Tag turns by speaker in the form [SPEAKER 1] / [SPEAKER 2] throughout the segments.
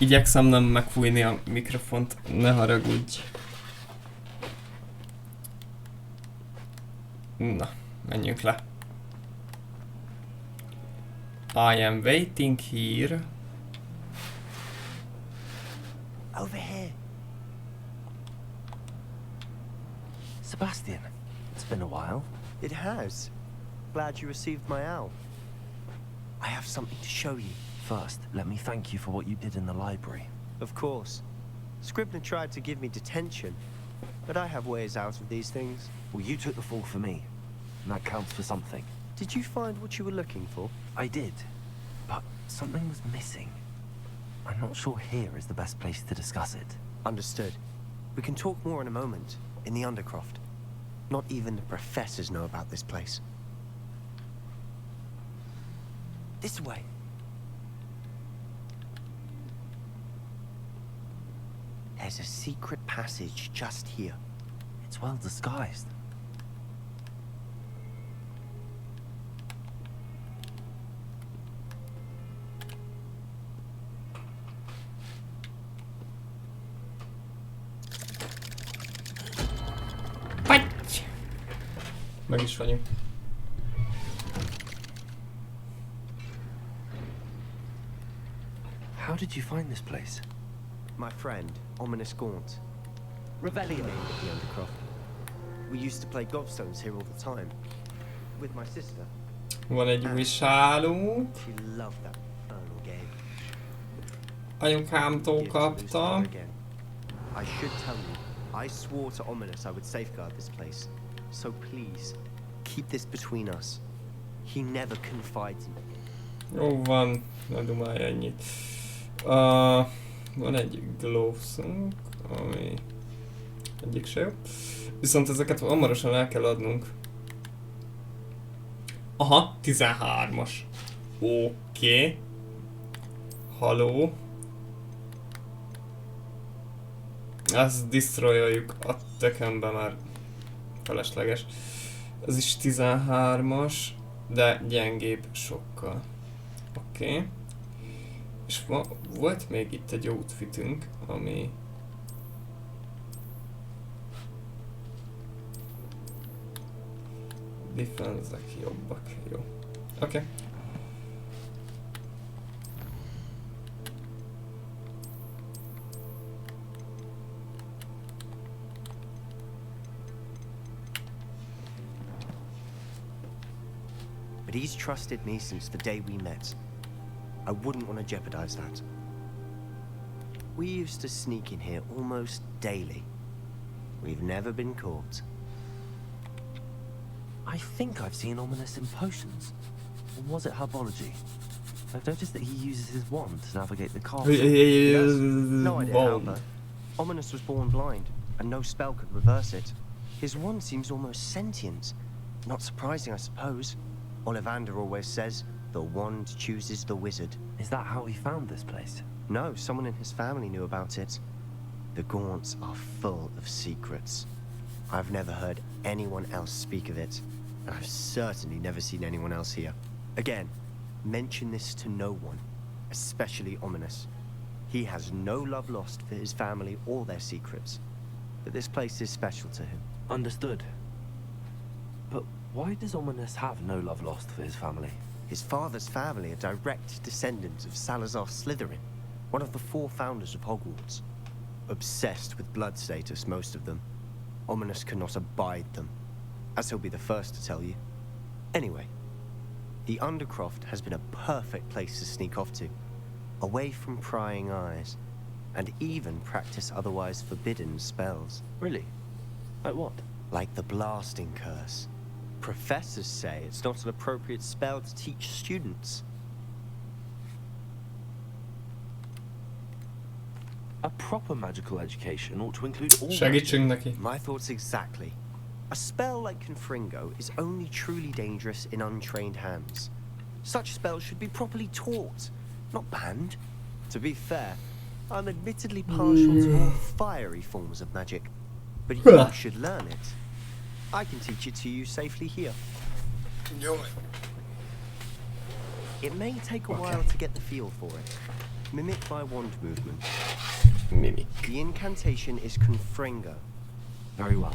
[SPEAKER 1] Igyekszem nem megfújni a mikrofont, ne haragudj. Na, menjünk le. I am waiting here.
[SPEAKER 2] Over here. Sebastian, it's been a while. It has. Glad you received my owl. I have something to show you. First, let me thank you for what you did in the library. Of course. Scribner tried to give me detention, but I have ways out of these things. Well, you took the fall for me, and that counts for something. Did you find what you were looking for? I did, but something was missing. I'm not sure here is the best place to discuss it. Understood. We can talk more in a moment, in the Undercroft. Not even the professors know about this place. This way. There's a secret passage just here. It's well disguised.
[SPEAKER 1] Patty! Meg is vagyunk.
[SPEAKER 2] How did you find this place? My friend, Ominous Gaunt. Revellion named at the Undercroft. We used to play gobstones here all the time. With my sister.
[SPEAKER 1] Van egy új sálunk.
[SPEAKER 2] She loved that infernal game.
[SPEAKER 1] Anyukámtól kaptam.
[SPEAKER 2] I should tell you, I swore to Ominous I would safeguard this place. So please, keep this between us. He never confides in me.
[SPEAKER 1] Jó van, ne dumálj ennyit. Van egy glovesunk, ami egyik se jó. Viszont ezeket hamarosan el kell adnunk. Aha, 13-as. Oké. Haló. Ezt destroyoljuk a tökembe, már felesleges. Ez is 13-as, de gyengébb sokkal. Oké. És volt még itt egy outfitünk, ami... Defense-ek jobbak, jó. Oké.
[SPEAKER 2] But he's trusted me since the day we met. I wouldn't want to jeopardize that. We used to sneak in here almost daily. We've never been caught. I think I've seen Ominous in potions. Or was it herbology? I've noticed that he uses his wand to navigate the castle.
[SPEAKER 1] Yes.
[SPEAKER 2] No idea how, but Ominous was born blind, and no spell could reverse it. His wand seems almost sentient. Not surprising, I suppose. Ollivander always says, the wand chooses the wizard. Is that how he found this place? No, someone in his family knew about it. The Gaunts are full of secrets. I've never heard anyone else speak of it, and I've certainly never seen anyone else here. Again, mention this to no one, especially Ominous. He has no love lost for his family or their secrets, but this place is special to him. Understood. But why does Ominous have no love lost for his family? His father's family are direct descendants of Salazar Slytherin, one of the 4 founders of Hogwarts. Obsessed with blood status, most of them. Ominous cannot abide them, as he'll be the first to tell you. Anyway, the Undercroft has been a perfect place to sneak off to, away from prying eyes, and even practice otherwise forbidden spells. Really? Like what? Like the blasting curse. Professors say it's not an appropriate spell to teach students. A proper magical education ought to include all
[SPEAKER 1] Segítsünk neki.
[SPEAKER 2] My thoughts exactly. A spell like Confringo is only truly dangerous in untrained hands. Such spells should be properly taught, not banned. To be fair, I'm admittedly partial to more fiery forms of magic, but you should learn it. I can teach it to you safely here. It may take a while to get the feel for it, Mimic my wand movement.
[SPEAKER 1] Mimik.
[SPEAKER 2] The incantation is confringo.
[SPEAKER 3] Very well.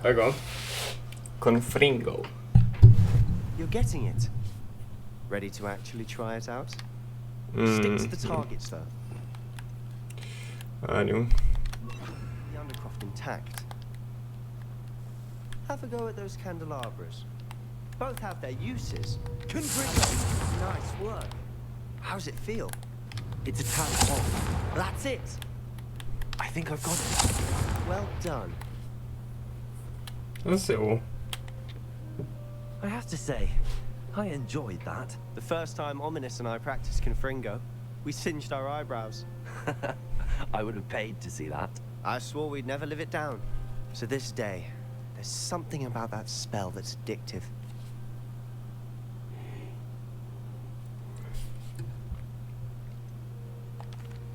[SPEAKER 1] Aga. Confringo.
[SPEAKER 2] You're getting it. Ready to actually try it out? Stick to the targets though.
[SPEAKER 1] Várjunk.
[SPEAKER 2] The undercroft intact. Have a go at those candelabras. Both have their uses. Confringo! Nice work. How's it feel?
[SPEAKER 3] It's a tad hot.
[SPEAKER 2] That's it!
[SPEAKER 3] I think I've got it.
[SPEAKER 2] Well done.
[SPEAKER 1] Az jó.
[SPEAKER 3] I have to say, I enjoyed that.
[SPEAKER 2] The first time Ominous and I practiced Confringo, we singed our eyebrows.
[SPEAKER 3] I would have paid to see that.
[SPEAKER 2] I swore we'd never live it down. To this day, there's something about that spell that's addictive.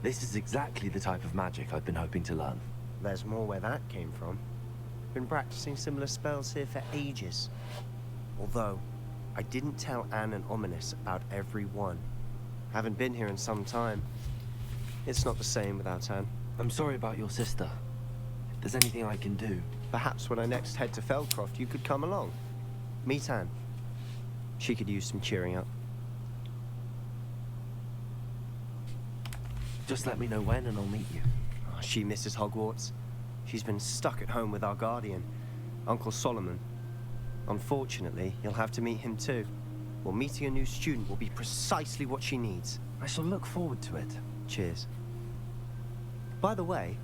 [SPEAKER 3] This is exactly the type of magic I've been hoping to learn.
[SPEAKER 2] There's more where that came from. Been practicing similar spells here for ages. Although, I didn't tell Anne and Ominous about every one. Haven't been here in some time. It's not the same without Anne.
[SPEAKER 3] I'm sorry about your sister. If there's anything I can do...
[SPEAKER 2] Perhaps when I next head to Feldcroft, you could come along. Meet Anne. She could use some cheering up.
[SPEAKER 3] Just let me know when and I'll meet you.
[SPEAKER 2] Oh, she misses Hogwarts. She's been stuck at home with our guardian, Uncle Solomon. Unfortunately, you'll have to meet him too. Well, meeting a new student will be precisely what she needs.
[SPEAKER 3] I shall look forward to it.
[SPEAKER 2] Cheers. By the way,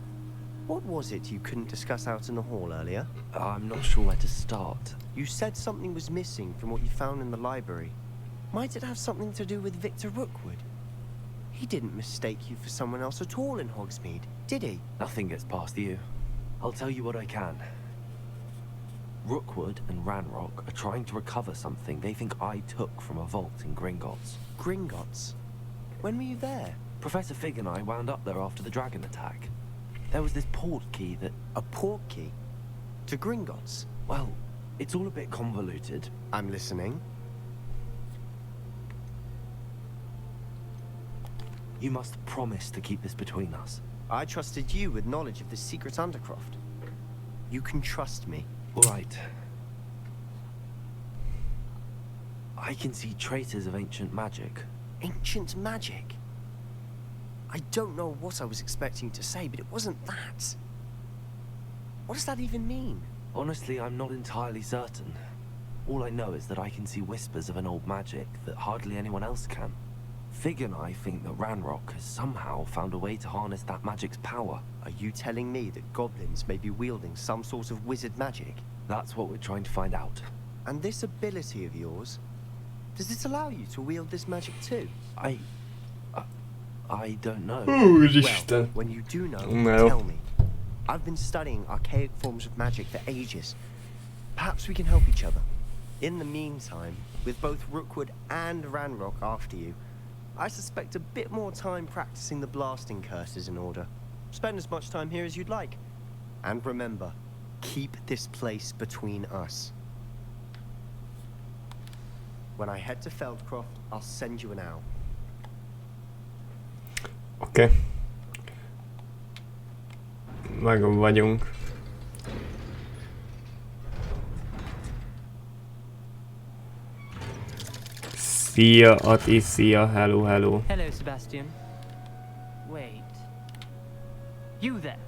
[SPEAKER 2] what was it you couldn't discuss out in the hall earlier?
[SPEAKER 3] I'm not sure where to start.
[SPEAKER 2] You said something was missing from what you found in the library. Might it have something to do with Victor Rookwood? He didn't mistake you for someone else at all in Hogsmeade, did he?
[SPEAKER 3] Nothing gets past you. I'll tell you what I can. Rookwood and Ranrock are trying to recover something they think I took from a vault in Gringotts.
[SPEAKER 2] Gringotts? When were you there?
[SPEAKER 3] Professor Fig and I wound up there after the dragon attack. There was this port key that...
[SPEAKER 2] A port key? To Gringotts?
[SPEAKER 3] Well, it's all a bit convoluted.
[SPEAKER 2] I'm listening.
[SPEAKER 3] You must promise to keep this between us.
[SPEAKER 2] I trusted you with knowledge of the secret Undercroft. You can trust me.
[SPEAKER 3] All right. I can see traces of ancient magic.
[SPEAKER 2] Ancient magic? I don't know what I was expecting to say, but it wasn't that. What does that even mean?
[SPEAKER 3] Honestly, I'm not entirely certain. All I know is that I can see whispers of an old magic that hardly anyone else can. Fig and I think that Ranrock has somehow found a way to harness that magic's power.
[SPEAKER 2] Are you telling me that goblins may be wielding some sort of wizard magic?
[SPEAKER 3] That's what we're trying to find out.
[SPEAKER 2] And this ability of yours, does it allow you to wield this magic too?
[SPEAKER 3] I don't know.
[SPEAKER 2] Well, when you do know,
[SPEAKER 1] No.
[SPEAKER 2] tell me. I've been studying archaic forms of magic for ages. Perhaps we can help each other. In the meantime, with both Rookwood and Ranrock after you, I suspect a bit more time practicing the blasting curse is in order. Spend as much time here as you'd like. And remember, keep this place between us. When I head to Feldcroft, I'll send you an owl.
[SPEAKER 1] Oké. Meg vagyunk. Szia, Ati, szia, hello, hello.
[SPEAKER 4] Hello, Sebastian. Wait. You there?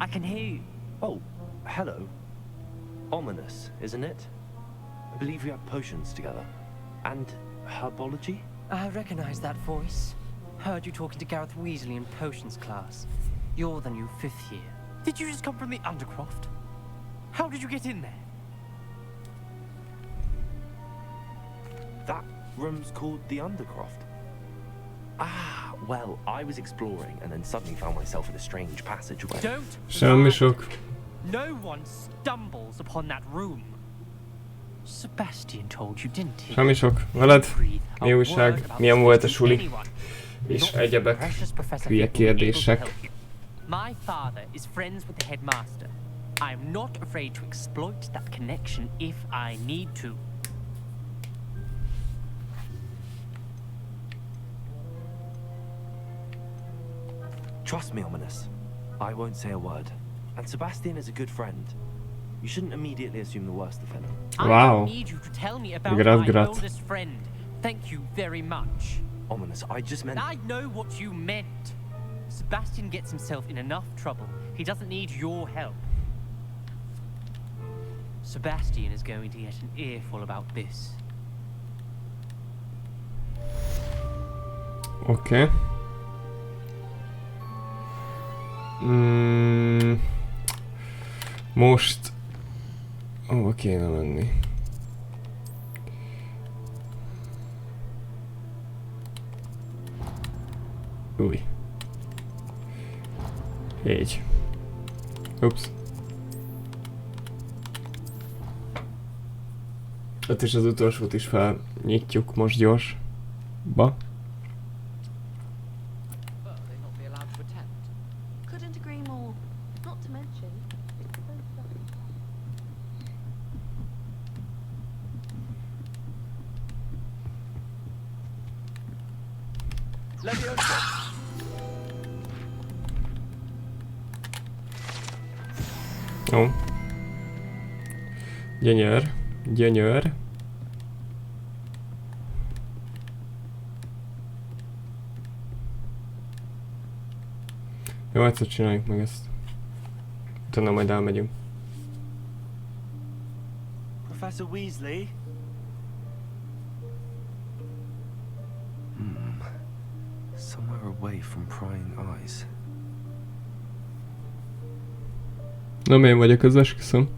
[SPEAKER 4] I can hear you.
[SPEAKER 3] Oh, hello. Ominous, isn't it? I believe we have potions together. And herbology?
[SPEAKER 4] I recognize that voice. Heard you talking to Gareth Weasley in potions class. You're the new 5th year. Did you just come from the Undercroft? How did you get in there?
[SPEAKER 3] That room's called the Undercroft. Ah, well, I was exploring and then suddenly found myself in a strange passageway.
[SPEAKER 4] Don't
[SPEAKER 1] Semmi
[SPEAKER 4] lie.
[SPEAKER 1] sok.
[SPEAKER 4] No one stumbles upon that room. Sebastian told you, didn't he?
[SPEAKER 1] Semmi sok. Veled?
[SPEAKER 4] Breathe a
[SPEAKER 1] Mi
[SPEAKER 4] word
[SPEAKER 1] újság?
[SPEAKER 4] about
[SPEAKER 1] Milyen volt a
[SPEAKER 4] trusting
[SPEAKER 1] suli?
[SPEAKER 4] anyone.
[SPEAKER 1] És
[SPEAKER 4] Not
[SPEAKER 1] egyebek.
[SPEAKER 4] precious Professor
[SPEAKER 1] Hülye
[SPEAKER 4] Fig will be able to
[SPEAKER 1] kérdések.
[SPEAKER 4] help you. My father is friends with the headmaster. I'm not afraid to exploit that connection if I need to.
[SPEAKER 3] Trust me, Ominous. I won't say a word. And Sebastian is a good friend. You shouldn't immediately assume the worst of him.
[SPEAKER 4] I
[SPEAKER 1] Wow.
[SPEAKER 4] don't need you to tell me about
[SPEAKER 1] Grat,
[SPEAKER 4] my
[SPEAKER 1] grat.
[SPEAKER 4] oldest friend. Thank you very much.
[SPEAKER 3] Ominous, I just meant...
[SPEAKER 4] I know what you meant. Sebastian gets himself in enough trouble. He doesn't need your help. Sebastian is going to get an earful about this.
[SPEAKER 1] Oké. Most... Hova kéne menni? Új. Így. Ups. Hát és az utolsót is felnyitjuk most gyorsba.
[SPEAKER 5] Well, they not be allowed to attend.
[SPEAKER 6] Couldn't agree more. Not to mention, it's so fun.
[SPEAKER 2] Leviosa!
[SPEAKER 1] Jó. Gyönyör. Gyönyör. Jó, egyszer csináljuk meg ezt. Utána majd elmegyünk.
[SPEAKER 2] Professor Weasley?
[SPEAKER 3] Somewhere away from prying eyes.
[SPEAKER 1] Nem én vagyok, az esküszöm.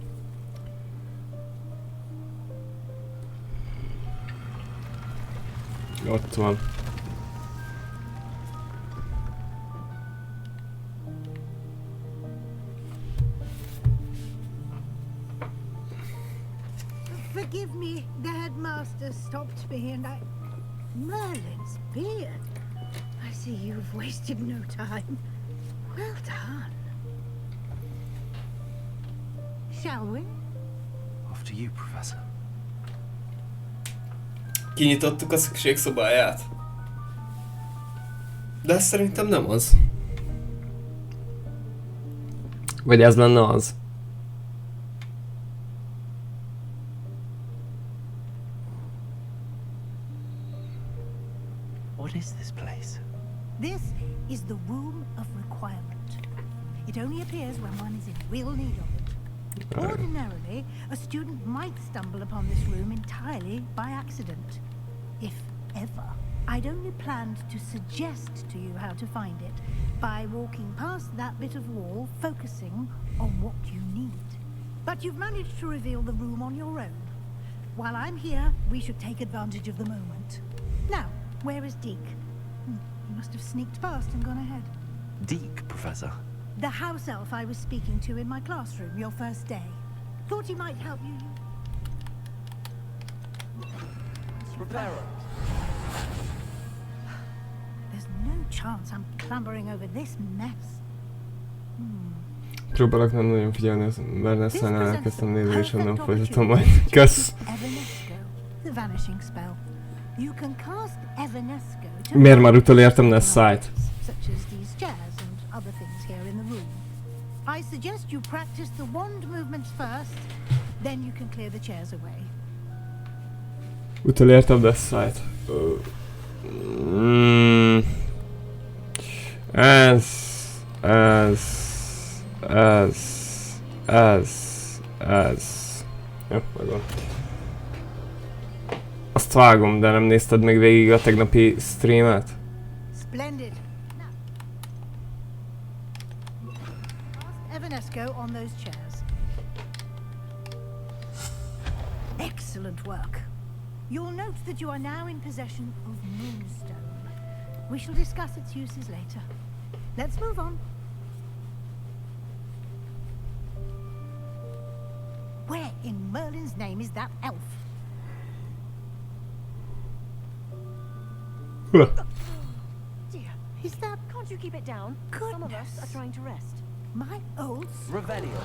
[SPEAKER 1] Ott van.
[SPEAKER 7] Forgive me, the headmaster stopped me and Merlin's beard. I see you've wasted no time. Well done. Shall we?
[SPEAKER 3] After you, Professor.
[SPEAKER 1] Kinyitottuk a szükség szobáját. De ez szerintem nem az. Vagy ez lenne az.
[SPEAKER 3] What is this place?
[SPEAKER 7] This is the room of requirement. It only appears when one is in real need of it. Ordinarily, a student might stumble upon this room entirely by accident, if ever. I'd only planned to suggest to you how to find it by walking past that bit of wall, focusing on what you need. But you've managed to reveal the room on your own. While I'm here, we should take advantage of the moment. Now, where is Deke? He must have sneaked past and gone ahead.
[SPEAKER 3] Deke, Professor.
[SPEAKER 7] The house elf I was speaking to in my classroom your first day. Thought he might help you.
[SPEAKER 5] Reparo.
[SPEAKER 7] There's no chance I'm clambering over this mess.
[SPEAKER 1] Próbálok nem nagyon figyelni, mert
[SPEAKER 7] This
[SPEAKER 1] aztán
[SPEAKER 7] presents
[SPEAKER 1] elkezdtem
[SPEAKER 7] the
[SPEAKER 1] nézni, és
[SPEAKER 7] perfect
[SPEAKER 1] onnan folytatom
[SPEAKER 7] opportunity
[SPEAKER 1] majd.
[SPEAKER 7] to
[SPEAKER 1] Kösz!
[SPEAKER 7] use Evanesco, the vanishing spell. You can cast Evanesco to
[SPEAKER 1] Miért már utolértem Ness Sight?
[SPEAKER 7] such as these chairs and other things here in the room. I suggest you practice the wand movements first, then you can clear the chairs away.
[SPEAKER 1] Utolértem Ness Sight. Ez. Jó, megvan. Azt vágom, de nem nézted még végig a tegnapi streamet?
[SPEAKER 7] Splendid. Now, cast Evanesco on those chairs. Excellent work. You'll note that you are now in possession of Moonstone. We shall discuss its uses later. Let's move on. Where in Merlin's name is that elf?
[SPEAKER 1] Huh.
[SPEAKER 7] Dear Is that
[SPEAKER 6] Can't you keep it down? Some of us are trying to rest.
[SPEAKER 7] my old...
[SPEAKER 3] Revelio.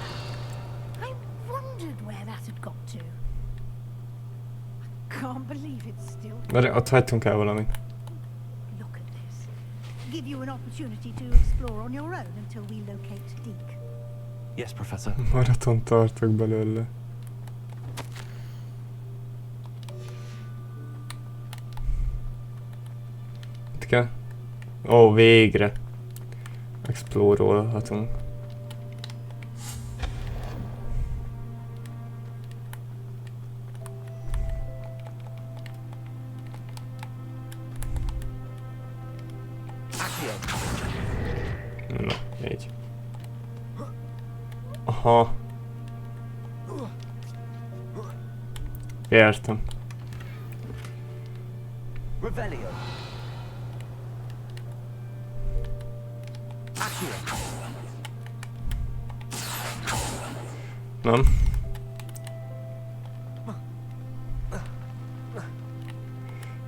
[SPEAKER 7] I wondered where that had got to. I can't believe it's still...
[SPEAKER 1] Várj, ott hagytunk el valamit.
[SPEAKER 7] Look at this. Give you an opportunity to explore on your own until we locate Deke.
[SPEAKER 3] Yes, Professor.
[SPEAKER 1] Maraton tartok belőle. Itt kell? Ó, végre. Explore-olhatunk. Na, így. Aha. Értem.
[SPEAKER 3] Revelio.
[SPEAKER 1] Nem?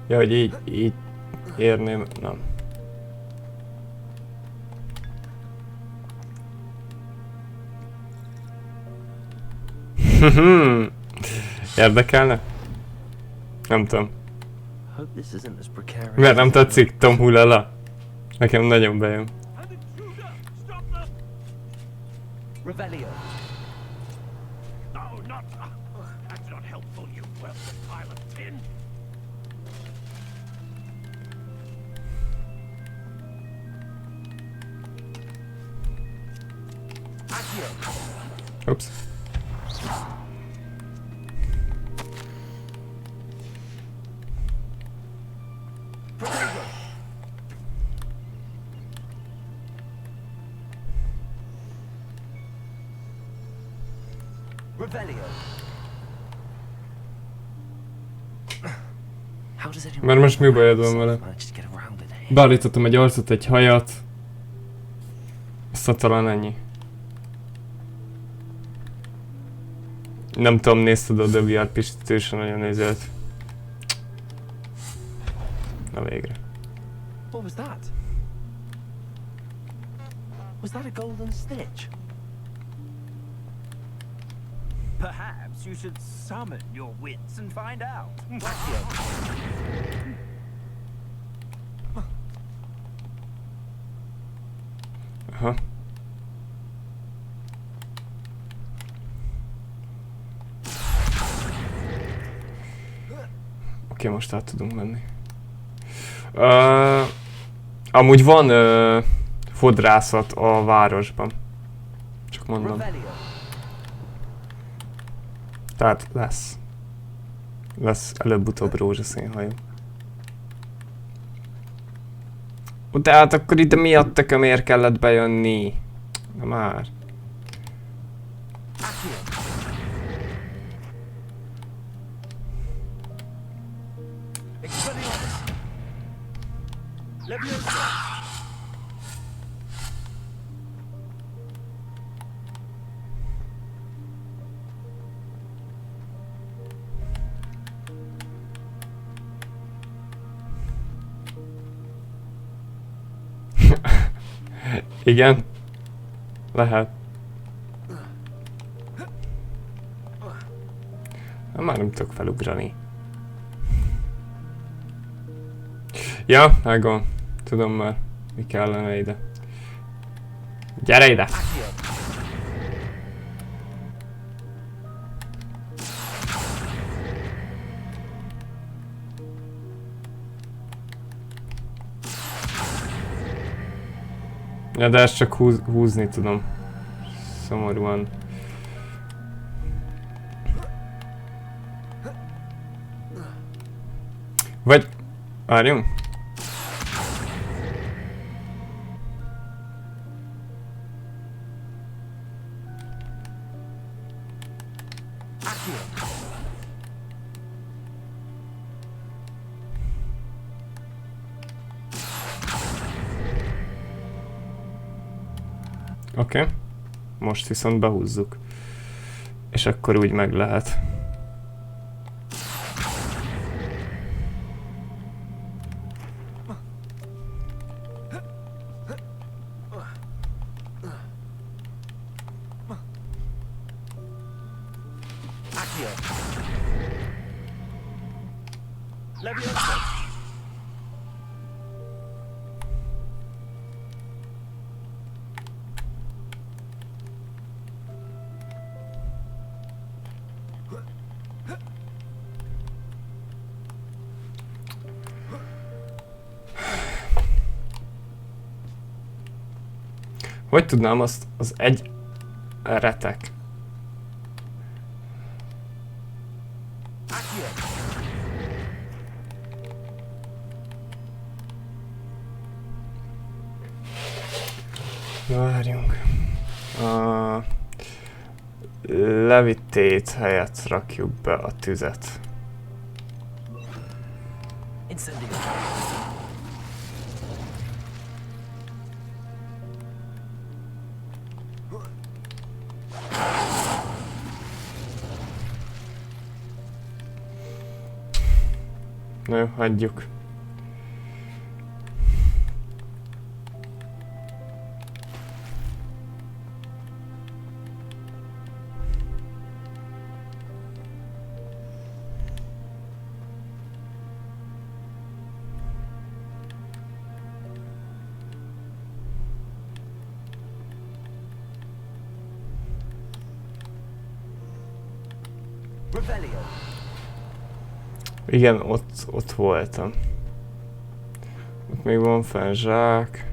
[SPEAKER 1] Ja, hogy így érném, nem. Érdekelne? Nem tudom.
[SPEAKER 3] Hope this isn't as precarious.
[SPEAKER 1] Miért nem tetszik Tom Hulala? Nekem nagyon bejön.
[SPEAKER 3] Revelio.
[SPEAKER 8] No, not. That's not helpful, you welcome pile of tin.
[SPEAKER 1] Oops.
[SPEAKER 3] Revelio. How does anyone...
[SPEAKER 1] Mert most mi bajod van vele? Beállítottam egy arcot, egy hajat. Aztán talán ennyi. Nem tudom, nézted a VR pistítősen, nagyon nézett. Na végre.
[SPEAKER 3] What was that? Was that a golden stitch?
[SPEAKER 8] Perhaps you should summon your wits and find out.
[SPEAKER 1] Aha. Oké, most át tudunk menni. Amúgy van fodrászat a városban. Csak mondom. Tehát lesz. Lesz előbb-utóbb rózsaszínhajó. De hát akkor ide miatt tökömért kellett bejönni? Na már. Igen? Lehet. Már nem tudok felugrani. Ja, megvan. Tudom már, mi kellene ide. Gyere ide! Ja, de ezt csak húzni tudom. Szomorúan. Vagy... Várjunk? Oké. Most viszont behúzzuk. És akkor úgy meg lehet.
[SPEAKER 8] Leviosa.
[SPEAKER 1] Hogy tudnám azt az egy retek? Várjunk. A levitét helyett rakjuk be a tüzet. Na jó, hagyjuk. Igen, ott voltam. Ott még van fenn zsák.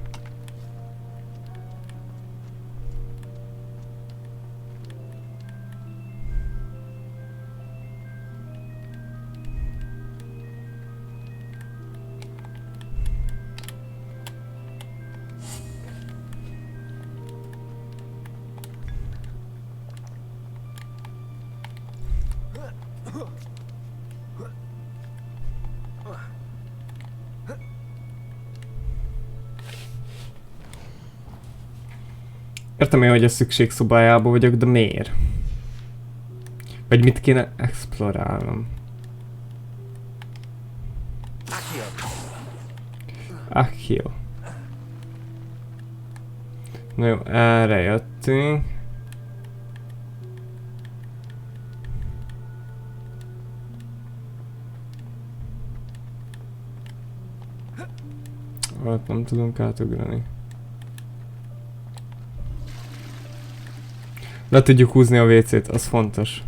[SPEAKER 1] Értem én, hogy a szükség szobájában vagyok, de miért? Vagy mit kéne explorálnom? Accio. Na jó, erre jöttünk. Hát nem tudunk átugrani. Le tudjuk húzni a WC-t, az fontos.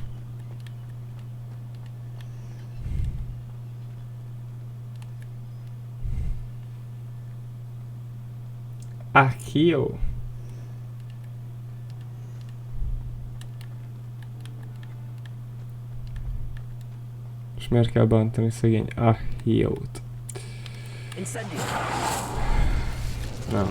[SPEAKER 1] Accio. És miért kell bántani szegény Acciót? Nem.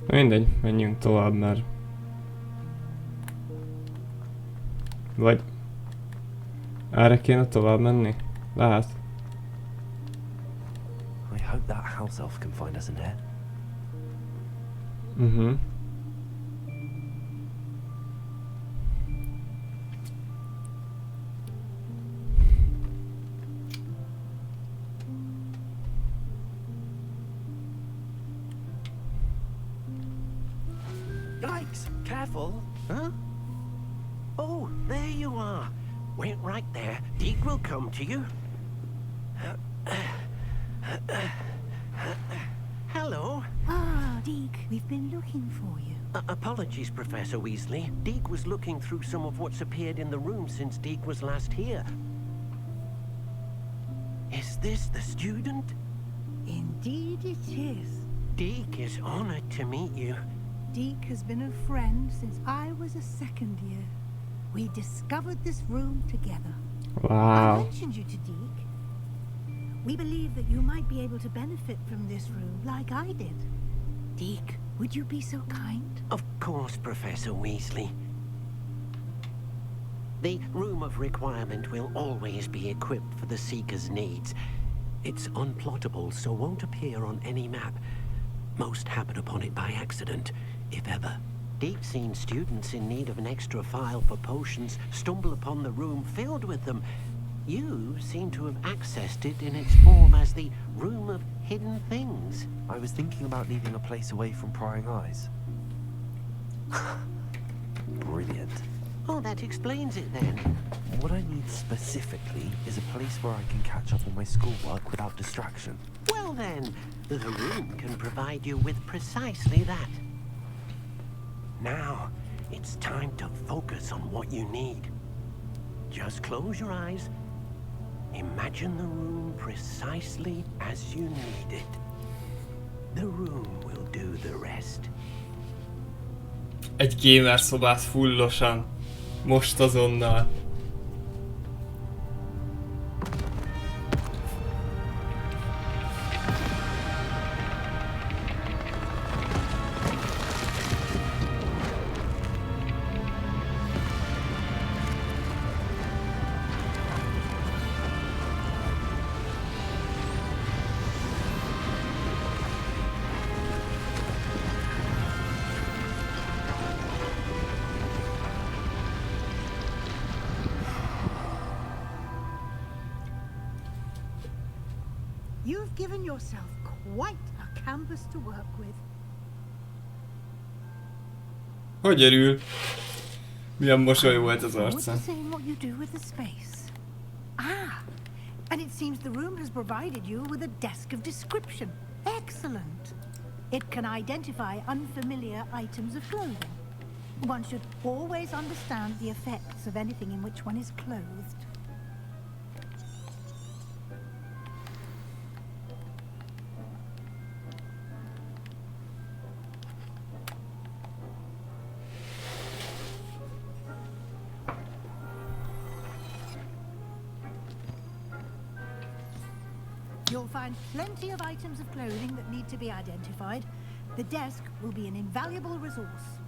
[SPEAKER 1] Mindegy, menjünk tovább, mert... Vagy... Erre kéne tovább menni? Lehet.
[SPEAKER 3] I hope that house elf can find us in here.
[SPEAKER 1] Mhm.
[SPEAKER 9] Yikes! Careful! Huh? Oh, there you are. Wait right there. Deke will come to you. Hello.
[SPEAKER 7] Ah, Deke, we've been looking for you.
[SPEAKER 9] Apologies, Professor Weasley. Deke was looking through some of what's appeared in the room since Deke was last here. Is this the student?
[SPEAKER 7] Indeed it is.
[SPEAKER 9] Deke is honored to meet you.
[SPEAKER 7] Deke has been a friend since I was a second year. We discovered this room together.
[SPEAKER 1] Wow.
[SPEAKER 7] I mentioned you to Deke. We believe that you might be able to benefit from this room like I did. Deke, would you be so kind?
[SPEAKER 9] Of course, Professor Weasley. The Room of Requirement will always be equipped for the Seeker's needs. It's unplottable, so won't appear on any map. Most happen upon it by accident, if ever. indeed seen students in need of an extra file for potions stumble upon the room filled with them. You seem to have accessed it in its form as the Room of Hidden Things.
[SPEAKER 3] I was thinking about needing a place away from prying eyes. Brilliant.
[SPEAKER 9] Oh, that explains it then.
[SPEAKER 3] What I need specifically is a place where I can catch up on my schoolwork without distraction.
[SPEAKER 9] Well then, the room can provide you with precisely that. Now, it's time to focus on what you need. Just close your eyes. Imagine the room precisely as you need it. The room will do the rest.
[SPEAKER 1] Egy gamer szobát fullosan. Most azonnal.
[SPEAKER 7] You've given yourself quite a canvas to work with.
[SPEAKER 1] Hogy örül? Milyen mosoly volt az arcán.
[SPEAKER 7] Seeing what you do with the space. Ah, and it seems the room has provided you with a desk of description. Excellent. It can identify unfamiliar items of clothing. One should always understand the effects of anything in which one is clothed. You'll find plenty of items of clothing that need to be identified. The desk will be an invaluable resource.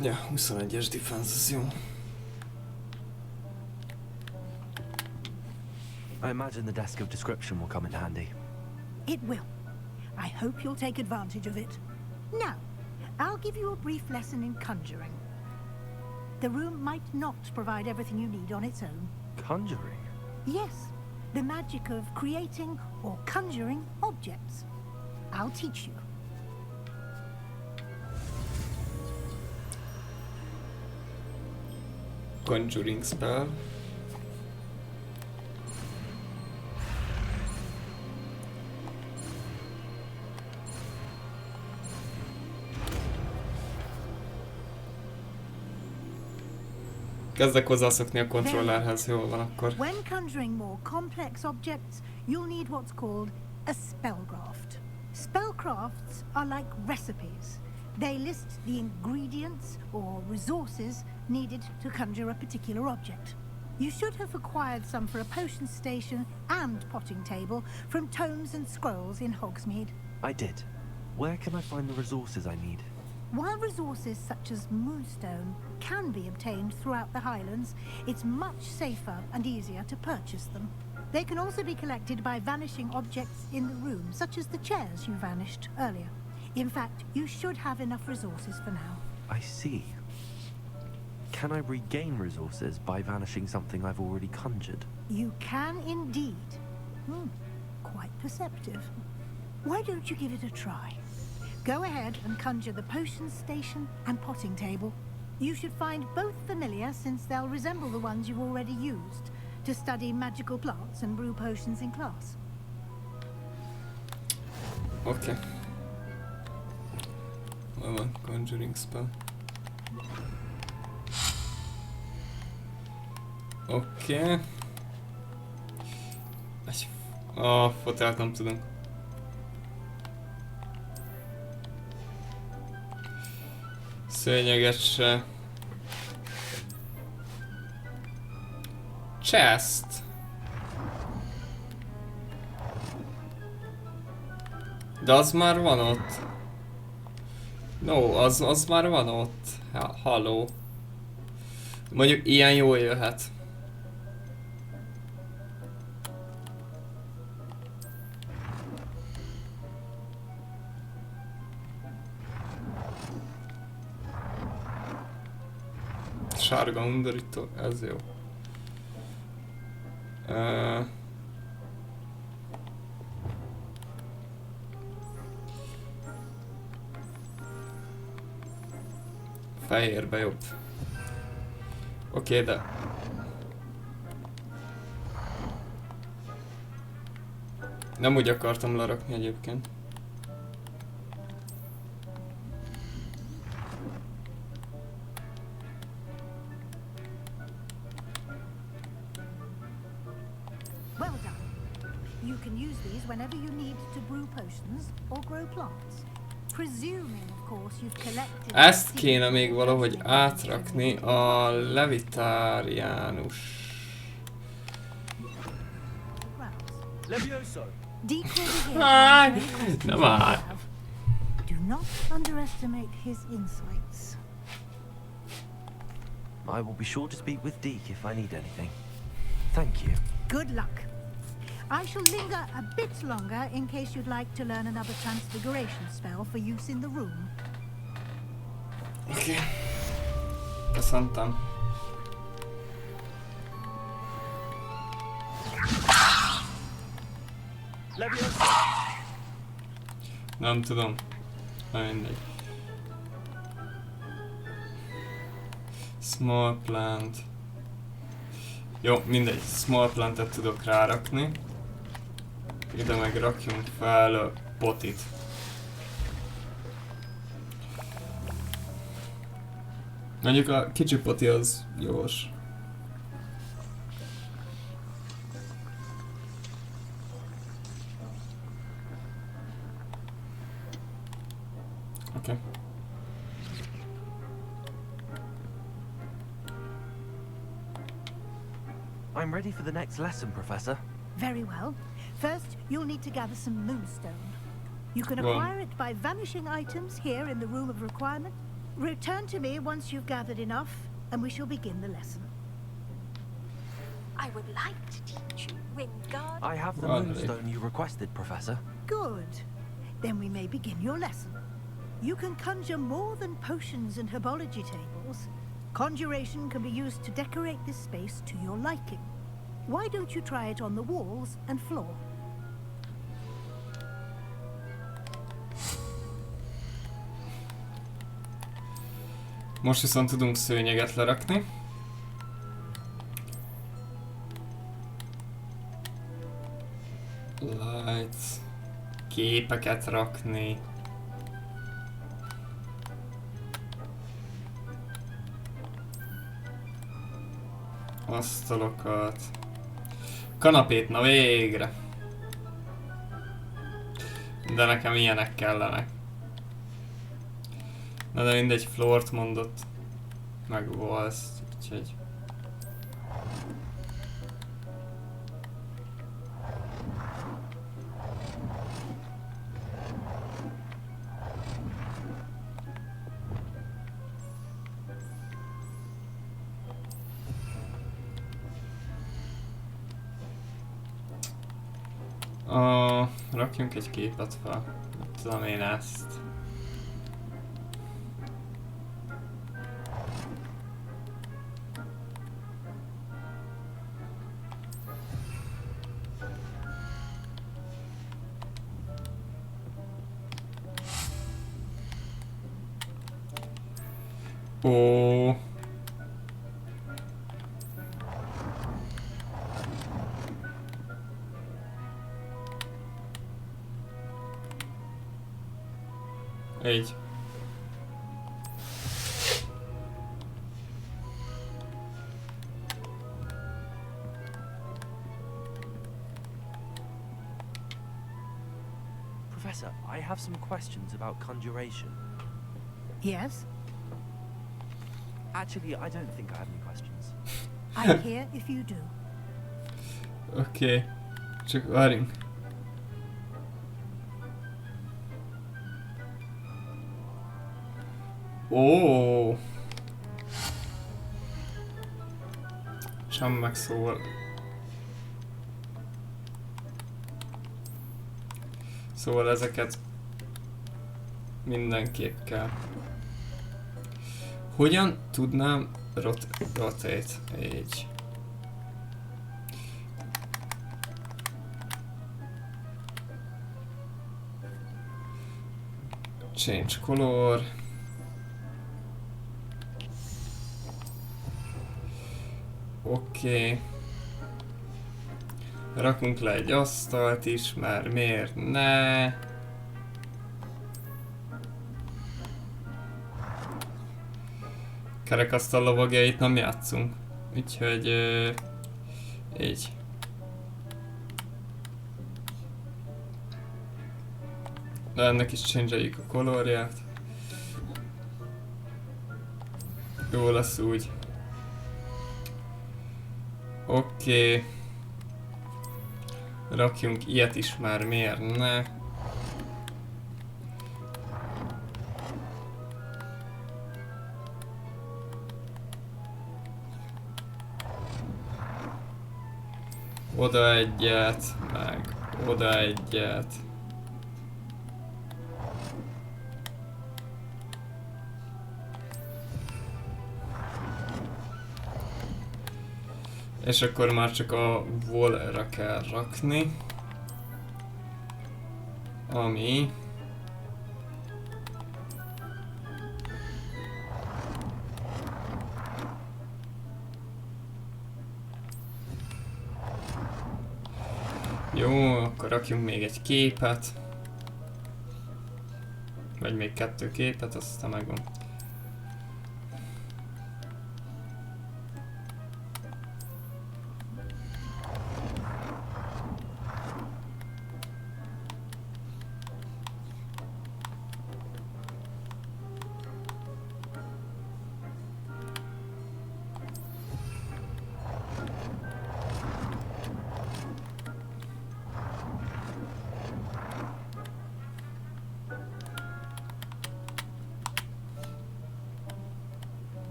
[SPEAKER 1] Ja, 21-es defense, az jó.
[SPEAKER 3] I imagine the desk of description will come in handy.
[SPEAKER 7] It will. I hope you'll take advantage of it. Now, I'll give you a brief lesson in conjuring. The room might not provide everything you need on its own.
[SPEAKER 3] Conjuring?
[SPEAKER 7] Yes, the magic of creating or conjuring objects. I'll teach you.
[SPEAKER 1] Conjuring spell. Kezdek hozzászokni a kontrollerhez, jól van akkor.
[SPEAKER 7] When conjuring more complex objects, you'll need what's called a spellcraft. Spellcrafts are like recipes. They list the ingredients or resources needed to conjure a particular object. You should have acquired some for a potion station and potting table from tomes and scrolls in Hogsmeade.
[SPEAKER 3] I did. Where can I find the resources I need?
[SPEAKER 7] While resources such as moonstone can be obtained throughout the Highlands, it's much safer and easier to purchase them. They can also be collected by vanishing objects in the room, such as the chairs you vanished earlier. In fact, you should have enough resources for now.
[SPEAKER 3] I see. Can I regain resources by vanishing something I've already conjured?
[SPEAKER 7] You can indeed. Quite perceptive. Why don't you give it a try? Go ahead and conjure the potion station and potting table. You should find both familiar since they'll resemble the ones you've already used to study magical plants and brew potions in class.
[SPEAKER 1] Okay. Hol van? Conjuring spell. Oké. A fotelt nem tudom. Szőnyeget se. Chest. De az már van ott. No, az már van ott. Halló. Mondjuk ilyen jól jöhet. Sárga undorító, ez jó. Fehérbe jobb. Oké, de... Nem úgy akartam lerakni egyébként.
[SPEAKER 7] Well done. You can use these whenever you need to brew potions or grow plants. Presuming, of course, you've collected...
[SPEAKER 1] Ezt kéne még valahogy átrakni a levitáriánus.
[SPEAKER 8] Levioso.
[SPEAKER 1] Nem áll.
[SPEAKER 7] Do not underestimate his insights.
[SPEAKER 3] I will be sure to speak with Deke if I need anything. Thank you.
[SPEAKER 7] Good luck. I shall linger a bit longer in case you'd like to learn another transfiguration spell for use in the room.
[SPEAKER 1] Oké. Köszöntem. Nem tudom. Na mindegy. Small plant. Jó, mindegy. Small plantet tudok rárakni. Ide meg rakjunk fel potit. Mondjuk a kicsi poti az jogos. Okay.
[SPEAKER 3] I'm ready for the next lesson, Professor.
[SPEAKER 7] Very well. First, you'll need to gather some moonstone. You can
[SPEAKER 1] Well.
[SPEAKER 7] acquire it by vanishing items here in the room of requirement. Return to me once you've gathered enough, and we shall begin the lesson.
[SPEAKER 6] I would like to teach you Wingard.
[SPEAKER 3] I have the
[SPEAKER 1] Lovely.
[SPEAKER 3] moonstone you requested, Professor.
[SPEAKER 7] Good. Then we may begin your lesson. You can conjure more than potions and herbology tables. Conjuration can be used to decorate this space to your liking. Why don't you try it on the walls and floor?
[SPEAKER 1] Most viszont tudunk szőnyeget lerakni. Lights. Képeket rakni. Asztalokat. Kanapét, na végre! De nekem ilyenek kellenek. Na de mindegy, floort mondott. Meg walls, úgyhogy... Rakjunk egy képet fel. Nem tudom én ezt. Ó. Így.
[SPEAKER 3] Professor, I have some questions about conjuration.
[SPEAKER 7] Yes?
[SPEAKER 3] Actually, I don't think I have any questions.
[SPEAKER 7] I'm here if you do.
[SPEAKER 1] Oké. Csak várjunk. Ó. Csam megszól. Szóval ezeket mindenképp kell. Hogyan tudnám rotate? Így. Change color. Oké. Rakunk le egy asztalt is, mert miért ne? Kerekasztal lovagjait nem játszunk. Úgyhogy így. De ennek is change-eljük a kolorját. Jó lesz úgy. Oké. Rakjunk ilyet is már, miért ne? Oda egyet, meg oda egyet. És akkor már csak a wall-ra kell rakni. Ami... Jó, akkor rakjunk még egy képet. Vagy még 2 képet, aztán megvan.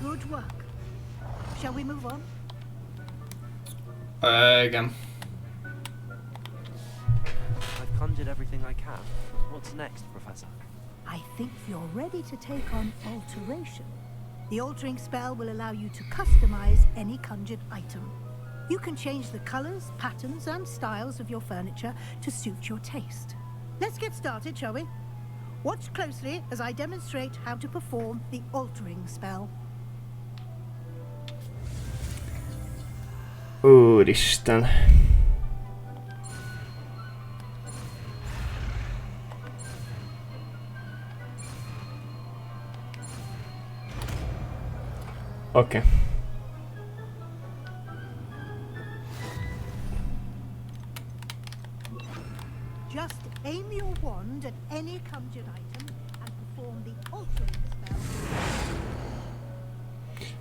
[SPEAKER 7] Good work. Shall we move on?
[SPEAKER 1] Igen.
[SPEAKER 3] I've conjured everything I can. What's next, Professor?
[SPEAKER 7] I think you're ready to take on alteration. The altering spell will allow you to customize any conjured item. You can change the colors, patterns, and styles of your furniture to suit your taste. Let's get started, shall we? Watch closely as I demonstrate how to perform the altering spell.
[SPEAKER 1] Úristen. Oké.
[SPEAKER 7] Just aim your wand at any conjured item and perform the altering spell.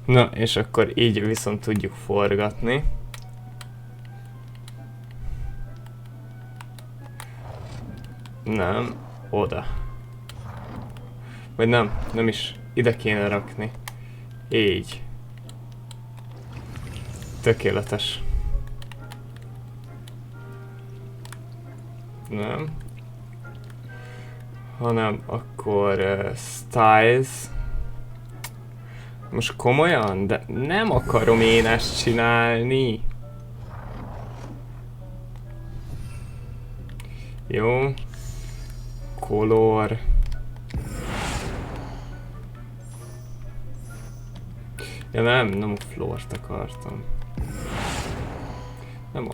[SPEAKER 1] Na, és akkor így viszont tudjuk forgatni. Nem, oda. Vagy nem is. Ide kéne rakni. Így. Tökéletes. Nem. Hanem akkor styles. Most komolyan? De nem akarom én ezt csinálni. Jó. Color. Ja nem a floor-t akartam. Nem a...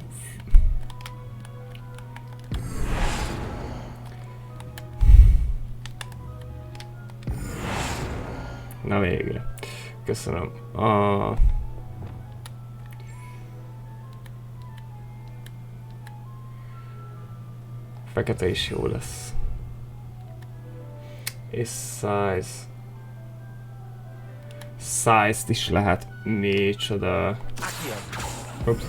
[SPEAKER 1] Na végre. Köszönöm. Fekete is jó lesz. És size. Size-t is lehet. Micsoda. Ups.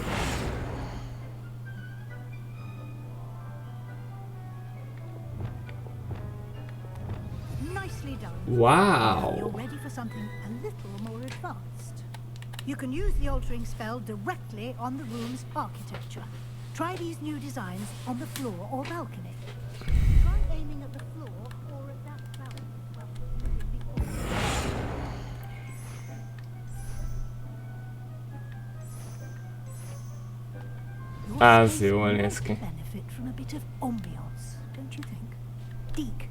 [SPEAKER 7] Nicely Nicely done.
[SPEAKER 1] Wow.
[SPEAKER 7] You're ready for something a little more advanced. You can use the altering spell directly on the room's architecture. Try these new designs on the floor or balcony. Try aiming at the floor or at that balcony.
[SPEAKER 1] Az jól néz ki.
[SPEAKER 7] Benefit from a bit of ambiance, don't you think? Deke,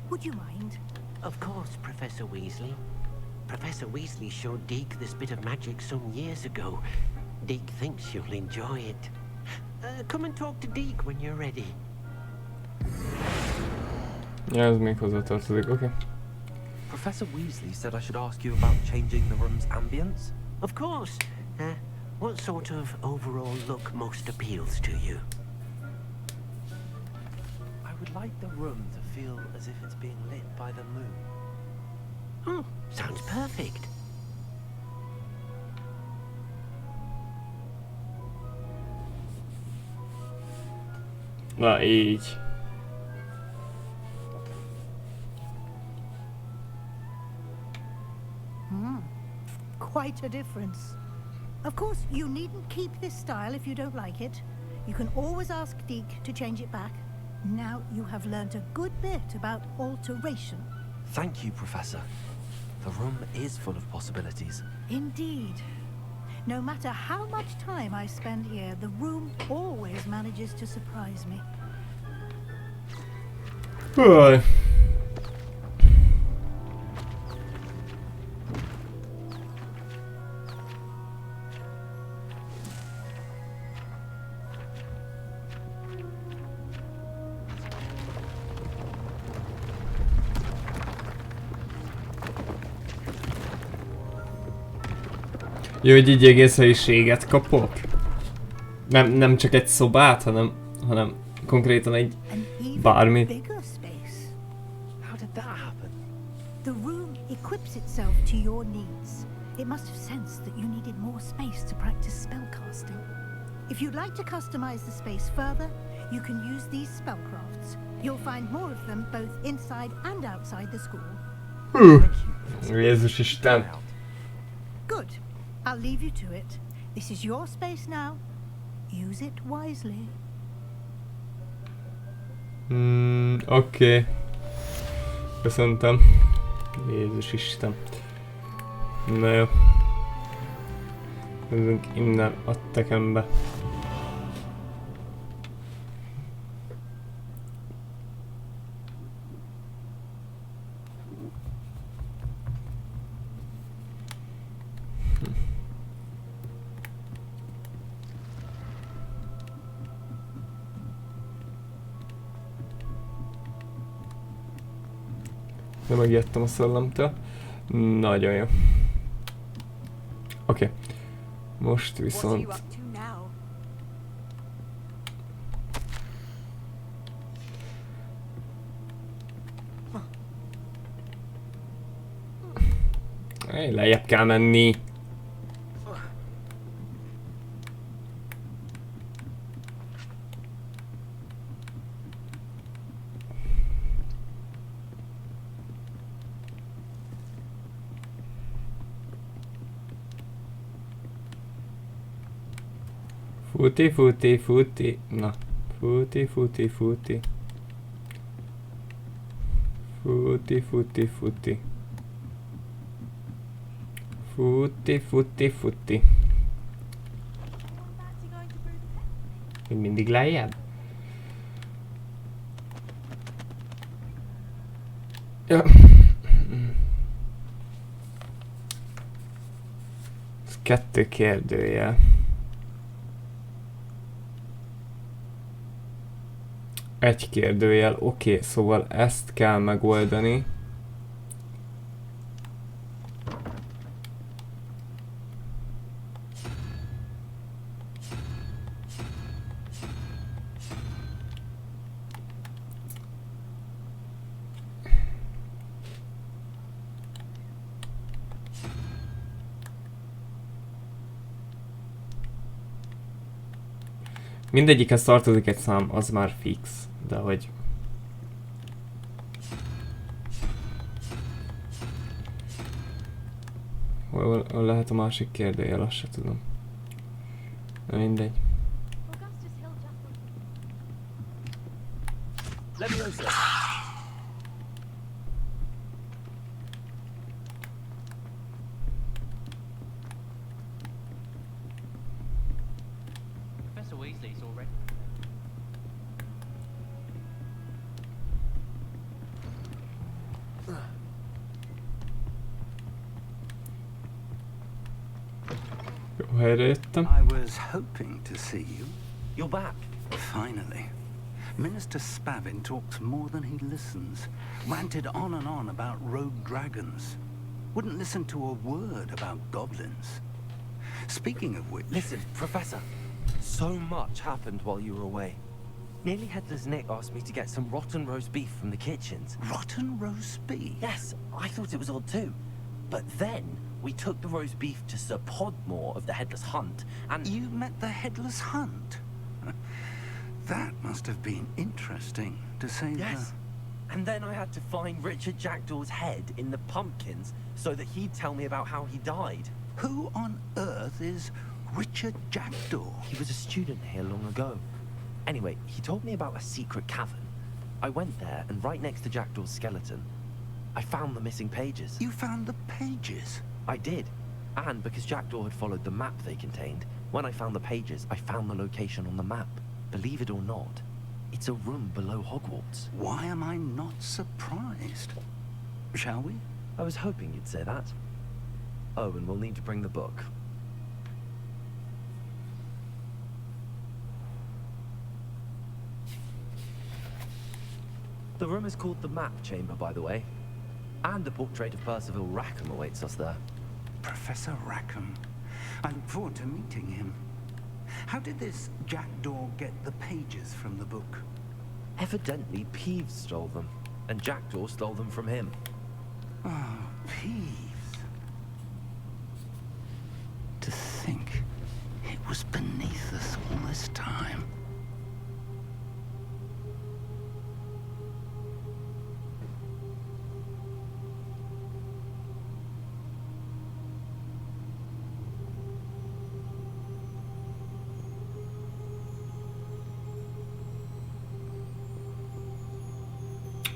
[SPEAKER 7] would you mind?
[SPEAKER 9] Of course, Professor Weasley. Professor Weasley showed Deke this bit of magic some years ago. Deke thinks you'll enjoy it. Come and talk to Deke when you're ready.
[SPEAKER 1] Ja, ez még hozzátartozik, oké.
[SPEAKER 3] Professor Weasley said I should ask you about changing the room's ambience.
[SPEAKER 9] Of course. What sort of overall look most appeals to you?
[SPEAKER 3] I would like the room to feel as if it's being lit by the moon.
[SPEAKER 9] Oh, sounds perfect.
[SPEAKER 1] Na így.
[SPEAKER 7] Quite a difference. Of course, you needn't keep this style if you don't like it. You can always ask Deke to change it back. Now you have learnt a good bit about alteration.
[SPEAKER 3] Thank you, Professor. The room is full of possibilities.
[SPEAKER 7] Indeed. No matter how much time I spend here, the room always manages to surprise me.
[SPEAKER 1] Haj. Jó, hogy így egész helyiséget kapok? Nem csak egy szobát, hanem konkrétan egy bármi.
[SPEAKER 3] How did that happen?
[SPEAKER 7] The room equips itself to your needs. It must have sensed that you needed more space to practice spellcasting. If you'd like to customize the space further, you can use these spellcrafts. You'll find more of them both inside and outside the school.
[SPEAKER 1] Jézus Isten.
[SPEAKER 7] Good. I'll leave you to it. This is your space now. Use it wisely.
[SPEAKER 1] Oké. Köszöntem. Jézus Isten. Na jó. Jövünk innen a tekembe. De megijedtem a szellemtől. Nagyon jó. Oké. Most viszont... Lejjebb kell menni. Futi, futi, futi. Na. Futi, futi, futi. Futi, futi, futi. Futi, futi, futi. Még mindig lejjebb? Ja. Ez 2 kérdőjel. Egy kérdőjel, oké, szóval ezt kell megoldani. Mindegyikhez tartozik egy szám, az már fix, de hogy... Hol lehet a másik kérdőjel, azt se tudom. Na mindegy.
[SPEAKER 6] Augustus Hill just
[SPEAKER 3] Leviosa!
[SPEAKER 4] Professor Weasley's already.
[SPEAKER 1] Jó helyre jöttem.
[SPEAKER 8] I was hoping to see you.
[SPEAKER 3] You're back.
[SPEAKER 8] Finally. Minister Spavin talks more than he listens. Ranted on and on about rogue dragons. Wouldn't listen to a word about goblins. Speaking of which...
[SPEAKER 3] Listen, Professor. So much happened while you were away. Nearly Headless Nick asked me to get some rotten roast beef from the kitchens.
[SPEAKER 8] Rotten roast beef?
[SPEAKER 3] Yes, I thought it was odd too. But then we took the roast beef to Sir Podmore of the Headless Hunt, and
[SPEAKER 8] You met the Headless Hunt? That must have been interesting, to say
[SPEAKER 3] yes. And then I had to find Richard Jackdaw's head in the pumpkins so that he'd tell me about how he died.
[SPEAKER 8] Who on earth is Richard Jackdaw?
[SPEAKER 3] He was a student here long ago. Anyway, he told me about a secret cavern. I went there, and right next to Jackdaw's skeleton, I found the missing pages.
[SPEAKER 8] You found the pages?
[SPEAKER 3] I did. And because Jackdaw had followed the map they contained, when I found the pages, I found the location on the map. Believe it or not, it's a room below Hogwarts.
[SPEAKER 8] Why am I not surprised? Shall we?
[SPEAKER 3] I was hoping you'd say that. Oh, and we'll need to bring the book. The room is called the Map Chamber, by the way. And a portrait of Percival Rackham awaits us there.
[SPEAKER 8] Professor Rackham. I look forward to meeting him. How did this Jackdaw get the pages from the book?
[SPEAKER 3] Evidently, Peeves stole them, and Jackdaw stole them from him.
[SPEAKER 8] Oh, Peeves. To think it was beneath us all this time.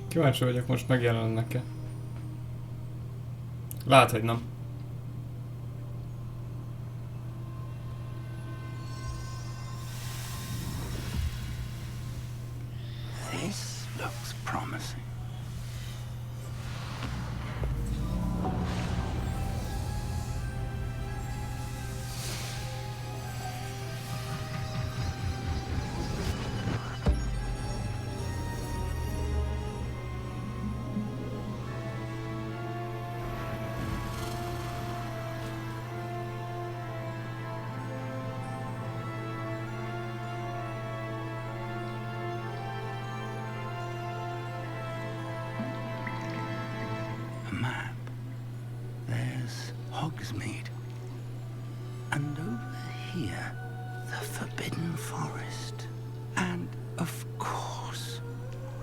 [SPEAKER 1] Kíváncsi vagyok, most megjelennek-e. Lehet, hogy nem.
[SPEAKER 8] This looks promising. Map. There's Hogsmeade. And over here, the Forbidden Forest. And, of course,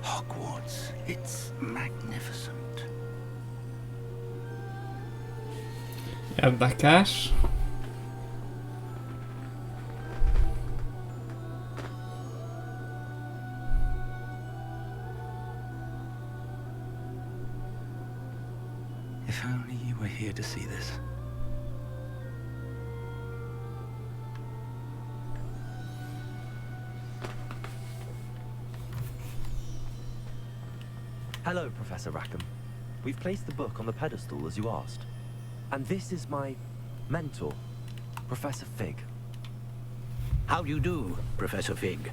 [SPEAKER 8] Hogwarts. It's magnificent.
[SPEAKER 1] Érdekes.
[SPEAKER 8] If only you were here to see this.
[SPEAKER 3] Hello, Professor Rackham. We've placed the book on the pedestal as you asked. And this is my mentor, Professor Fig.
[SPEAKER 9] How do you do, Professor Fig?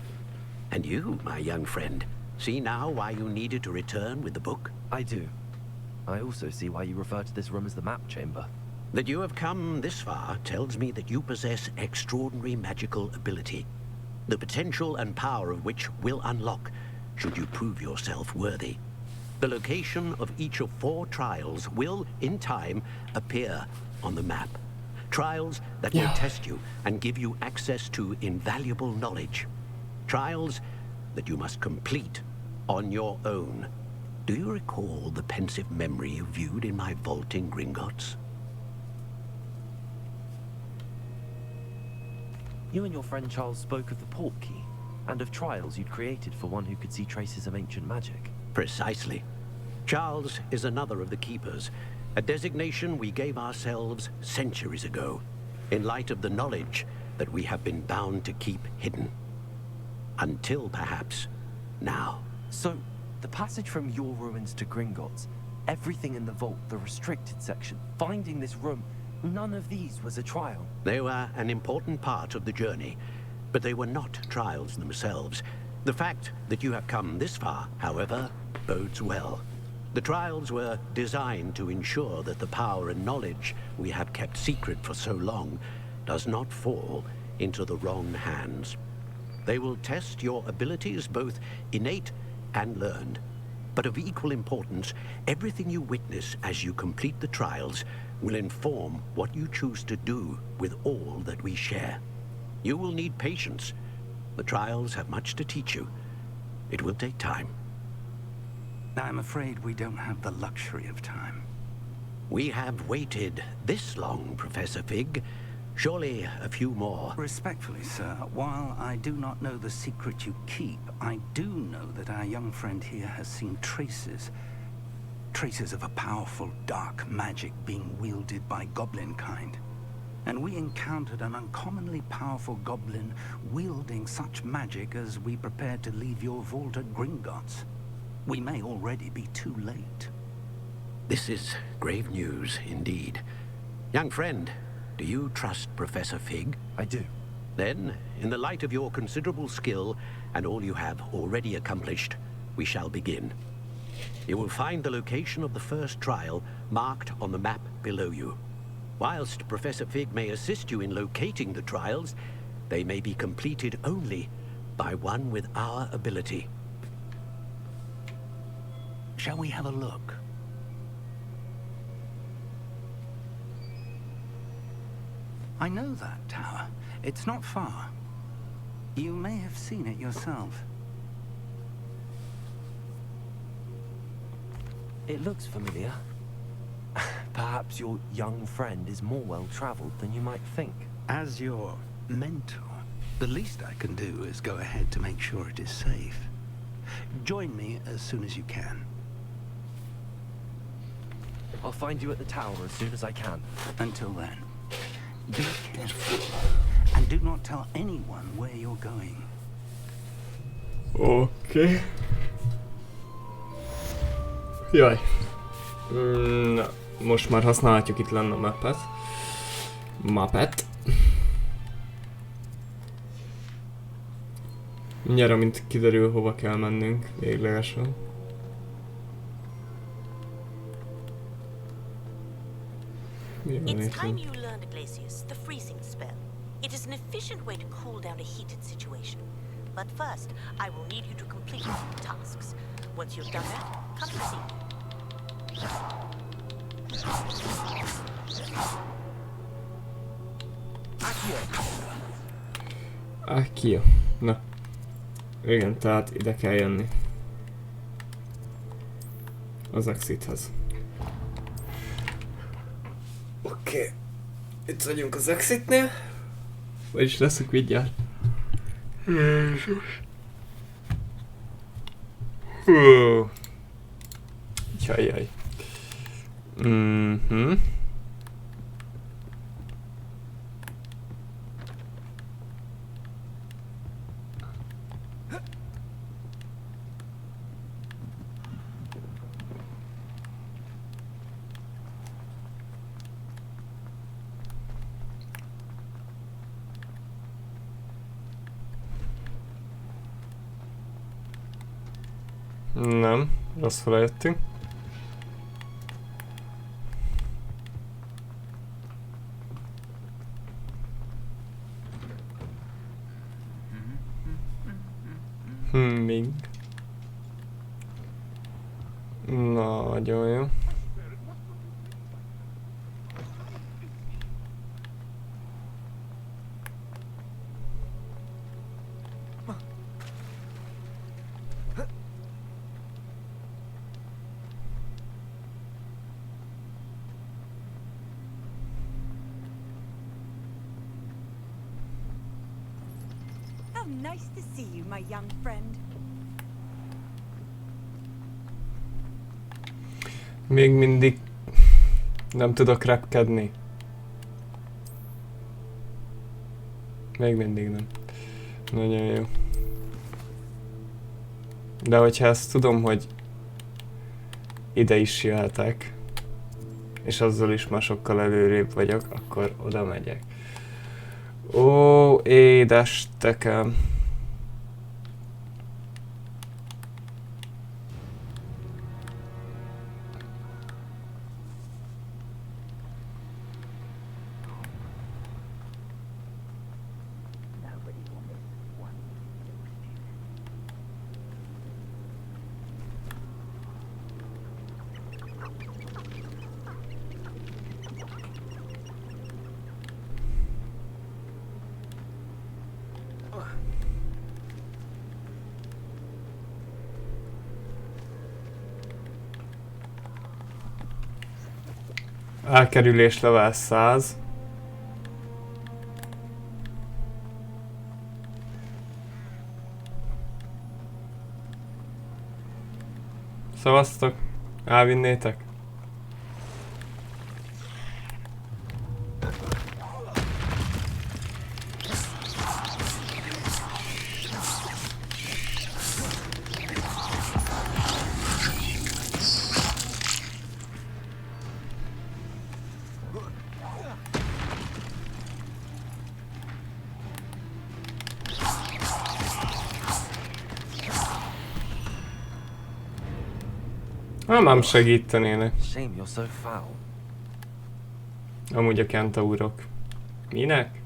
[SPEAKER 9] And you, my young friend, see now why you needed to return with the book?
[SPEAKER 3] I do. I also see why you refer to this room as the Map Chamber.
[SPEAKER 9] That you have come this far tells me that you possess extraordinary magical ability, the potential and power of which will unlock should you prove yourself worthy. The location of each of 4 trials will, in time, appear on the map. Trials that will test you and give you access to invaluable knowledge. Trials that you must complete on your own. Do you recall the pensive memory you viewed in my vault in Gringotts?
[SPEAKER 3] You and your friend Charles spoke of the port key, and of trials you'd created for one who could see traces of ancient magic.
[SPEAKER 9] Precisely. Charles is another of the keepers, a designation we gave ourselves centuries ago, in light of the knowledge that we have been bound to keep hidden. Until, perhaps, now.
[SPEAKER 3] So, the passage from your ruins to Gringotts, everything in the vault, the restricted section, finding this room, none of these was a trial.
[SPEAKER 9] They were an important part of the journey, but they were not trials themselves. The fact that you have come this far, however, bodes well. The trials were designed to ensure that the power and knowledge we have kept secret for so long does not fall into the wrong hands. They will test your abilities, both innate and learned. But of equal importance, everything you witness as you complete the trials will inform what you choose to do with all that we share. You will need patience. The trials have much to teach you. It will take time.
[SPEAKER 8] I'm afraid we don't have the luxury of time.
[SPEAKER 9] We have waited this long, Professor Fig. Surely a few more.
[SPEAKER 8] Respectfully, sir, while I do not know the secret you keep, I do know that our young friend here has seen traces of a powerful dark magic being wielded by goblin kind. And we encountered an uncommonly powerful goblin wielding such magic as we prepared to leave your vault at Gringotts. We may already be too late.
[SPEAKER 9] This is grave news indeed. Young friend, do you trust Professor Fig?
[SPEAKER 3] I do.
[SPEAKER 9] Then, in the light of your considerable skill and all you have already accomplished, we shall begin. You will find the location of the first trial marked on the map below you. Whilst Professor Fig may assist you in locating the trials, they may be completed only by one with our ability.
[SPEAKER 8] Shall we have a look? I know that tower. It's not far. You may have seen it yourself.
[SPEAKER 3] It looks familiar. Perhaps your young friend is more well-traveled than you might think.
[SPEAKER 8] As your mentor, the least I can do is go ahead to make sure it is safe. Join me as soon as you can.
[SPEAKER 3] I'll find you at the tower as soon as I can.
[SPEAKER 8] Until then, be careful, and do not tell anyone where you're going.
[SPEAKER 1] Oké. Jaj. Na, most már használhatjuk itt lenne a mappet. Mindjárt, mint kiderül, hova kell mennünk véglegesen.
[SPEAKER 10] It's time you learned, Glacius, the freezing spell. It is an efficient way to cool down a heated situation. But first, I will need you to complete some tasks. Once you've done that, come and see me.
[SPEAKER 1] Akio. Na. Igen, tehát ide kell jönni. Az exithez. Oké. Itt vagyunk az exitnél. Vagyis leszünk mindjárt. Jézus. Hú. Jajjaj. Nem, rossz fele jöttünk. Még. Nagyon jó.
[SPEAKER 11] Nice to see you, my young friend.
[SPEAKER 1] Még mindig nem tudok repkedni. Még mindig nem. Nagyon jó. De hogyha ezt tudom, hogy ide is jöhetek, és azzal is már sokkal előrébb vagyok, akkor oda megyek. Ó, édes tekem. Elkerülés level 100. Szavaztok? Elvinnétek? Nem segítenének.
[SPEAKER 3] Shame you're so foul.
[SPEAKER 1] Amúgy a kentaurok. Minek?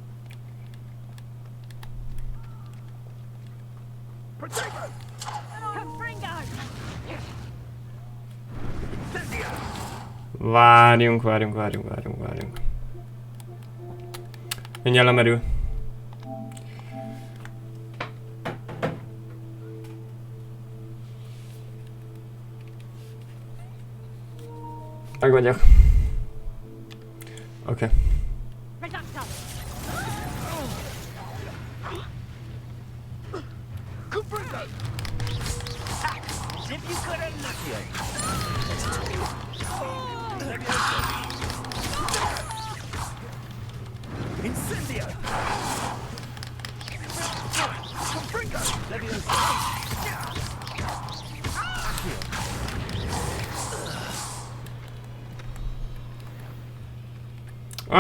[SPEAKER 1] Várjunk. Mindjárt lemerül. Meg vagyok. Oké.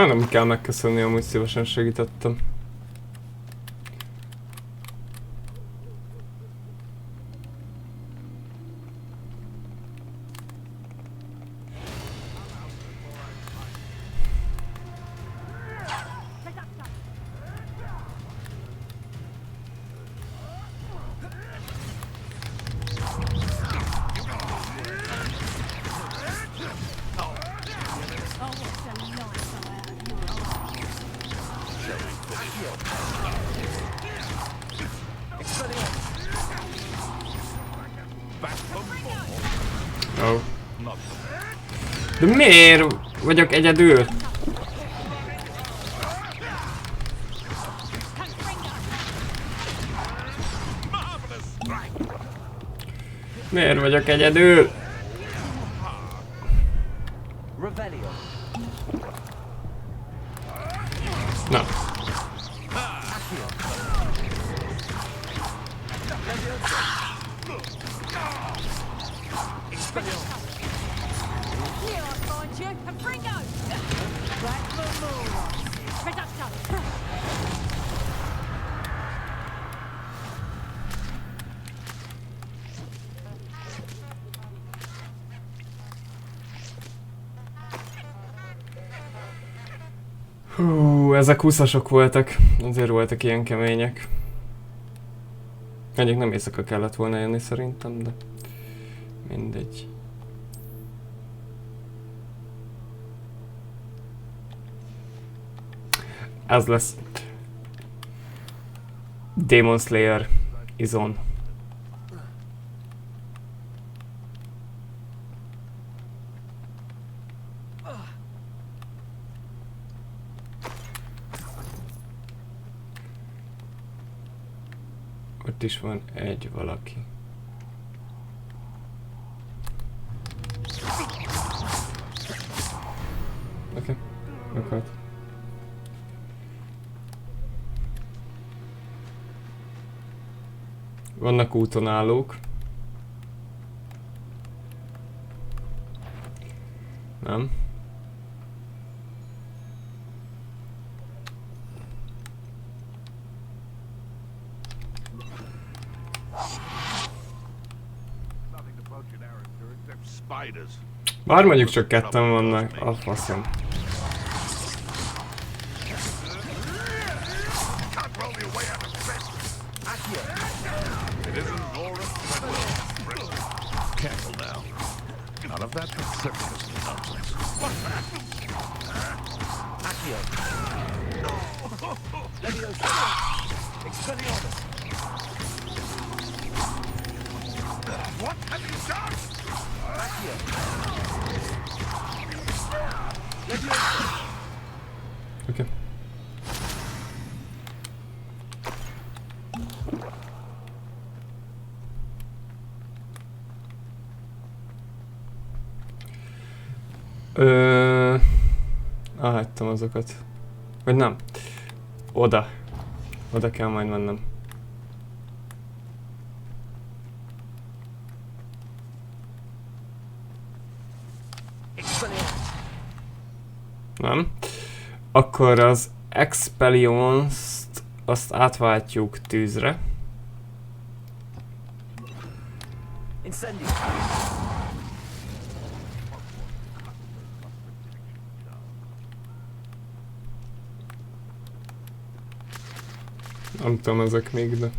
[SPEAKER 1] Nem kell megköszönni, amúgy szívesen segítettem. Oh. De miért vagyok egyedül? Miért vagyok egyedül? Na. Hú, ezek 20-asok voltak, azért voltak ilyen kemények. Egyik nem éjszaka kellett volna jönni szerintem, de mindegy. Ez lesz. Demon Slayer is on. Ott is van egy valaki. Oké, meghalt. Vannak úton állók. Nem. Bár mondjuk csak ketten vannak, a faszom. Oké. Elhagytam azokat. Vagy nem. Oda. Oda kell majd mennem. Nem. Akkor az Expellions-t azt átváltjuk tűzre. Nem tudom ezek még, de...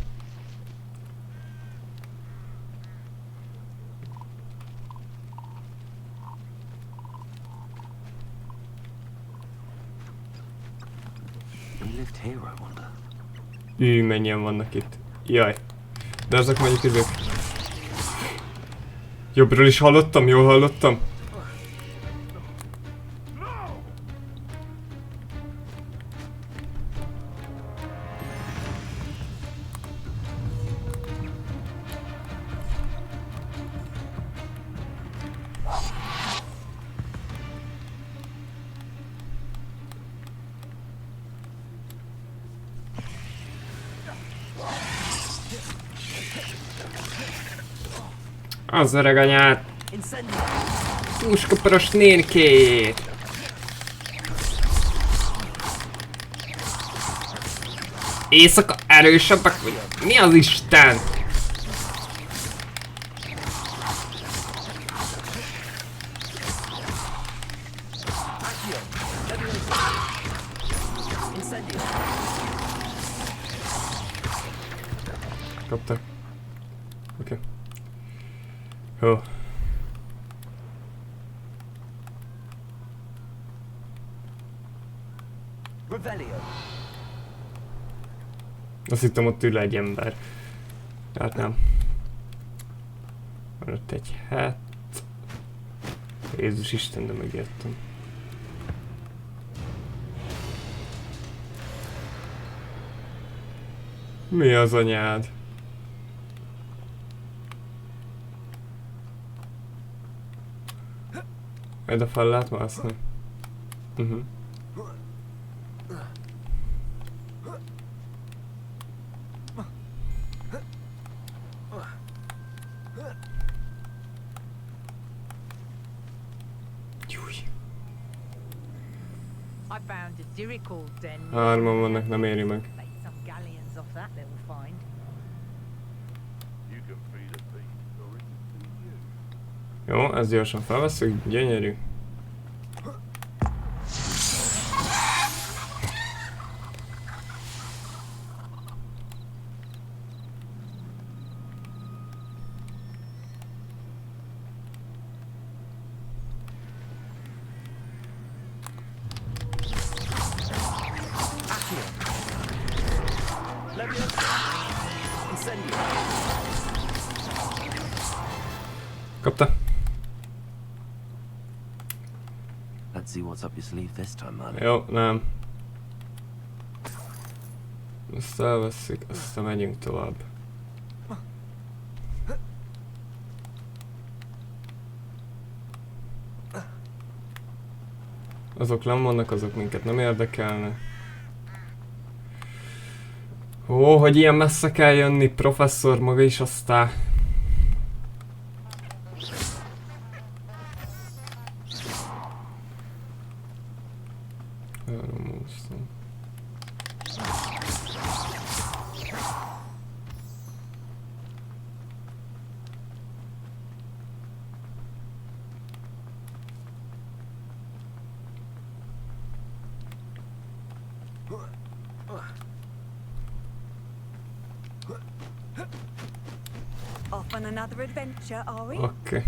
[SPEAKER 1] Mennyien vannak itt. Jaj. De ezek mondjuk ezek... Jobbról is hallottam? Jól hallottam? Az öreg anyát! Puskaparos nénkét! Éjszaka erősebbek, vagy mi az Isten? Kaptak. Oké. Jó. Azt hittem, ott ül egy ember. Hát nem. Van ott egy hát. Jézus Isten, de megértem. Mi az anyád? Ide fel lehet mászni. Hárman vannak, nem éri meg. Jó, ezt gyorsan felvesszük, gyönyörű. Kapta.
[SPEAKER 3] Let's see what's up your sleeve this time, man.
[SPEAKER 1] Jó, nem. Ezt elvesszük, aztán megyünk tovább. Azok nem vannak, azok minket nem érdekelne. Ó, hogy ilyen messze kell jönni, professzor maga is aztán. Elromoltam.
[SPEAKER 11] Off on another adventure, are we?
[SPEAKER 1] Oké.